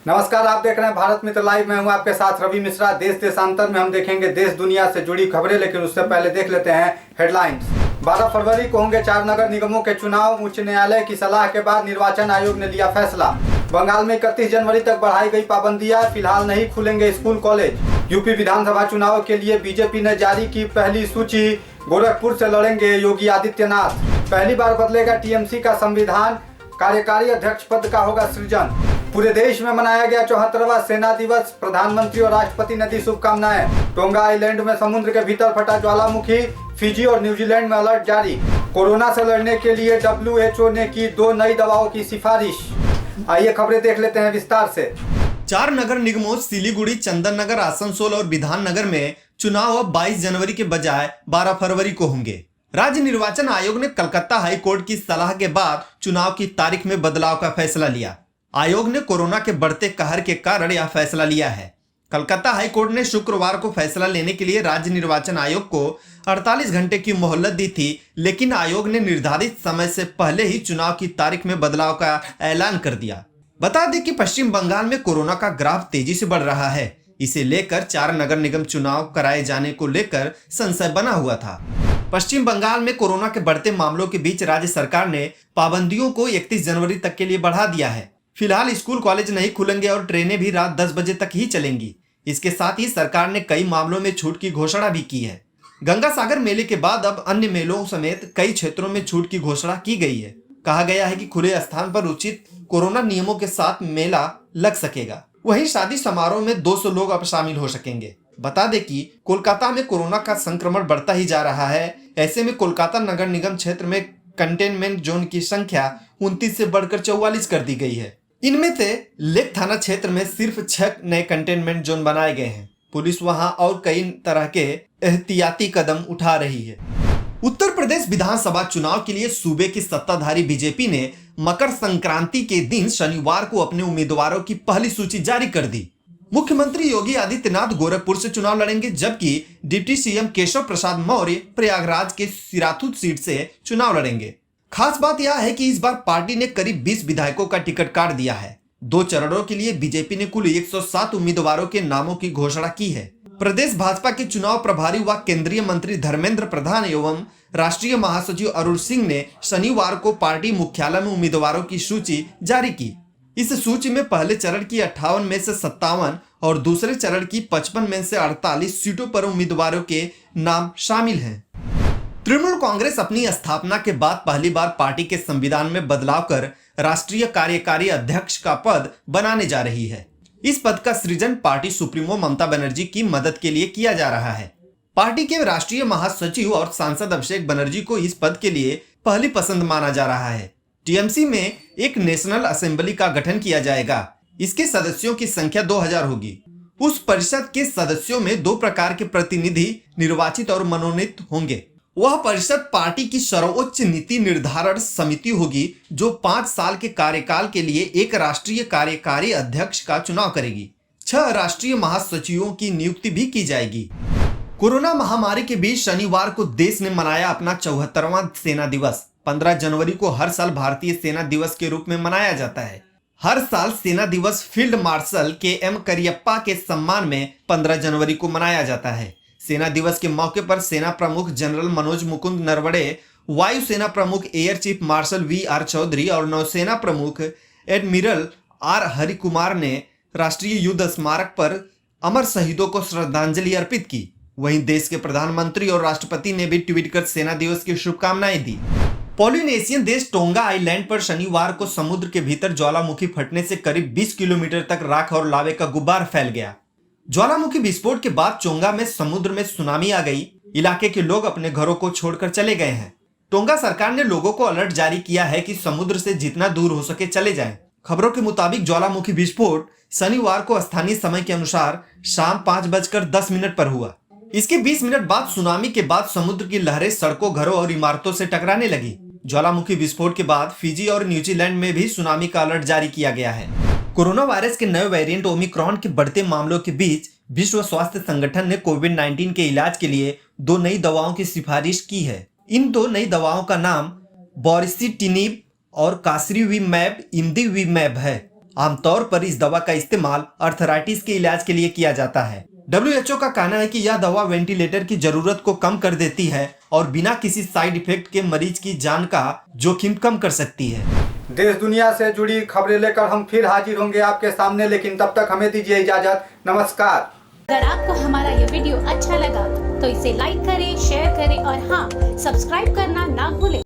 नमस्कार, आप देख रहे हैं भारत मित्र लाइव। मैं हूं आपके साथ रवि मिश्रा। देश देशांतर में हम देखेंगे देश दुनिया से जुड़ी खबरें, लेकिन उससे पहले देख लेते हैं हेडलाइंस। 12 फरवरी को होंगे 4 नगर निगमों के चुनाव। उच्च न्यायालय की सलाह के बाद निर्वाचन आयोग ने लिया फैसला। बंगाल में 31 जनवरी तक बढ़ाई गई पाबंदियां, फिलहाल नहीं खुलेंगे स्कूल कॉलेज। यूपी विधानसभा चुनाव के लिए बीजेपी ने जारी की पहली सूची। गोरखपुर से लड़ेंगे योगी आदित्यनाथ। पहली बार बदलेगा टीएमसी का संविधान। कार्यकारी अध्यक्ष पद का होगा सृजन। पूरे देश में मनाया गया 74वां सेना दिवस। प्रधानमंत्री और राष्ट्रपति ने दी शुभकामनाएं। टोंगा आइलैंड में समुद्र के भीतर फटा ज्वालामुखी। फिजी और न्यूजीलैंड में अलर्ट जारी। कोरोना से लड़ने के लिए WHO ने की 2 नई दवाओं की सिफारिश। आइए खबरें देख लेते हैं विस्तार से। 4 नगर निगमों सिलीगुड़ी, चंदन नगर, आसनसोल और विधान नगर में चुनाव अब 22 जनवरी के बजाय 12 फरवरी को होंगे। राज्य निर्वाचन आयोग ने कलकत्ता हाई कोर्ट की सलाह के बाद चुनाव की तारीख में बदलाव का फैसला लिया। आयोग ने कोरोना के बढ़ते कहर के कारण यह फैसला लिया है। कलकत्ता हाई कोर्ट ने शुक्रवार को फैसला लेने के लिए राज्य निर्वाचन आयोग को 48 घंटे की मोहलत दी थी, लेकिन आयोग ने निर्धारित समय से पहले ही चुनाव की तारीख में बदलाव का ऐलान कर दिया। बता दें कि पश्चिम बंगाल में कोरोना का ग्राफ तेजी से बढ़ रहा है। इसे लेकर 4 नगर निगम चुनाव कराए जाने को लेकर संशय बना हुआ था। पश्चिम बंगाल में कोरोना के बढ़ते मामलों के बीच राज्य सरकार ने पाबंदियों को 31 जनवरी तक के लिए बढ़ा दिया है। फिलहाल स्कूल कॉलेज नहीं खुलेंगे और ट्रेनें भी रात 10 बजे तक ही चलेंगी। इसके साथ ही सरकार ने कई मामलों में छूट की घोषणा भी की है। गंगा सागर मेले के बाद अब अन्य मेलों समेत कई क्षेत्रों में छूट की घोषणा की गई है। कहा गया है कि खुले स्थान पर उचित कोरोना नियमों के साथ मेला लग सकेगा। वहीं शादी समारोह में 200 लोग अब शामिल हो सकेंगे। बता दें कि कोलकाता में कोरोना का संक्रमण बढ़ता ही जा रहा है। ऐसे में कोलकाता नगर निगम क्षेत्र में कंटेनमेंट जोन की संख्या 29 से बढ़कर 44 कर दी गई है। इनमें से लेक थाना क्षेत्र में सिर्फ 6 नए कंटेनमेंट जोन बनाए गए हैं। पुलिस वहां और कई तरह के एहतियाती कदम उठा रही है। उत्तर प्रदेश विधानसभा चुनाव के लिए सूबे की सत्ताधारी बीजेपी ने मकर संक्रांति के दिन शनिवार को अपने उम्मीदवारों की पहली सूची जारी कर दी। मुख्यमंत्री योगी आदित्यनाथ गोरखपुर से चुनाव लड़ेंगे, जबकि डिप्टी सीएम केशव प्रसाद मौर्य प्रयागराज के सिराथू सीट से चुनाव लड़ेंगे। खास बात यह है कि इस बार पार्टी ने करीब 20 विधायकों का टिकट काट दिया है। 2 चरणों के लिए बीजेपी ने कुल 107 उम्मीदवारों के नामों की घोषणा की है। प्रदेश भाजपा के चुनाव प्रभारी व केंद्रीय मंत्री धर्मेंद्र प्रधान एवं राष्ट्रीय महासचिव अरुण सिंह ने शनिवार को पार्टी मुख्यालय में उम्मीदवारों की सूची जारी की। इस सूची में पहले चरण की 58 में से 57 और दूसरे चरण की 55 में से 48 सीटों पर उम्मीदवारों के नाम शामिल हैं। तृणमूल कांग्रेस अपनी स्थापना के बाद पहली बार पार्टी के संविधान में बदलाव कर राष्ट्रीय कार्यकारी अध्यक्ष का पद बनाने जा रही है। इस पद का सृजन पार्टी सुप्रीमो ममता बनर्जी की मदद के लिए किया जा रहा है। पार्टी के राष्ट्रीय महासचिव और सांसद अभिषेक बनर्जी को इस पद के लिए पहली पसंद माना जा रहा है। टीएमसी में एक नेशनल असेंबली का गठन किया जाएगा। इसके सदस्यों की संख्या 2000 होगी। उस परिषद के सदस्यों में 2 प्रकार के प्रतिनिधि निर्वाचित और मनोनीत होंगे। वह परिषद पार्टी की सर्वोच्च नीति निर्धारण समिति होगी, जो 5 साल के कार्यकाल के लिए एक राष्ट्रीय कार्यकारी अध्यक्ष का चुनाव करेगी। 6 राष्ट्रीय महासचिवों की नियुक्ति भी की जाएगी। कोरोना महामारी के बीच शनिवार को देश ने मनाया अपना 74वां सेना दिवस। 15 जनवरी को हर साल भारतीय सेना दिवस के रूप में मनाया जाता है। हर साल सेना दिवस फील्ड मार्शल KM करियप्पा के सम्मान में 15 जनवरी को मनाया जाता है। सेना दिवस के मौके पर सेना प्रमुख जनरल मनोज मुकुंद नरवणे, वायुसेना प्रमुख air chief marshal VR Chaudhari और नौसेना प्रमुख एडमिरल R हरिकुमार ने राष्ट्रीय युद्ध स्मारक पर अमर शहीदों को श्रद्धांजलि अर्पित की। वहीं देश के प्रधानमंत्री और राष्ट्रपति ने भी ट्वीट कर सेना दिवस की शुभकामनाएं दी। पोलिनेशियन देश टोंगा आइलैंड पर शनिवार को समुद्र के भीतर ज्वालामुखी फटने से करीब 20 किलोमीटर तक राख और लावे का गुब्बार फैल गया। ज्वालामुखी विस्फोट के बाद टोंगा में समुद्र में सुनामी आ गई। इलाके के लोग अपने घरों को छोड़कर चले गए हैं। टोंगा सरकार ने लोगों को अलर्ट जारी किया है कि समुद्र से जितना दूर हो सके चले जाएं। खबरों के मुताबिक ज्वालामुखी विस्फोट शनिवार को स्थानीय समय के अनुसार शाम 5:10 पर हुआ। इसके 20 मिनट बाद सुनामी के बाद समुद्र की लहरें सड़कों, घरों और इमारतों से टकराने लगी। ज्वालामुखी विस्फोट के बाद फिजी और न्यूजीलैंड में भी सुनामी का अलर्ट जारी किया गया है। कोरोना वायरस के नए वेरिएंट ओमिक्रॉन के बढ़ते मामलों के बीच विश्व स्वास्थ्य संगठन ने कोविड-19 के इलाज के लिए 2 नई दवाओं की सिफारिश की है। इन 2 नई दवाओं का नाम बोरिसिटिनिब और कासरीविमैब इमदीविमैब है। आमतौर पर इस दवा का इस्तेमाल अर्थराइटिस के इलाज के लिए किया जाता है। WHO का कहना है कि यह दवा वेंटिलेटर की जरूरत को कम कर देती है और बिना किसी साइड इफेक्ट के मरीज की जान का जोखिम कम कर सकती है। देश दुनिया से जुड़ी खबरें लेकर हम फिर हाजिर होंगे आपके सामने, लेकिन तब तक हमें दीजिए इजाजत। नमस्कार। अगर आपको हमारा ये वीडियो अच्छा लगा तो इसे लाइक करें, शेयर करें और हाँ, सब्सक्राइब करना ना भूलें।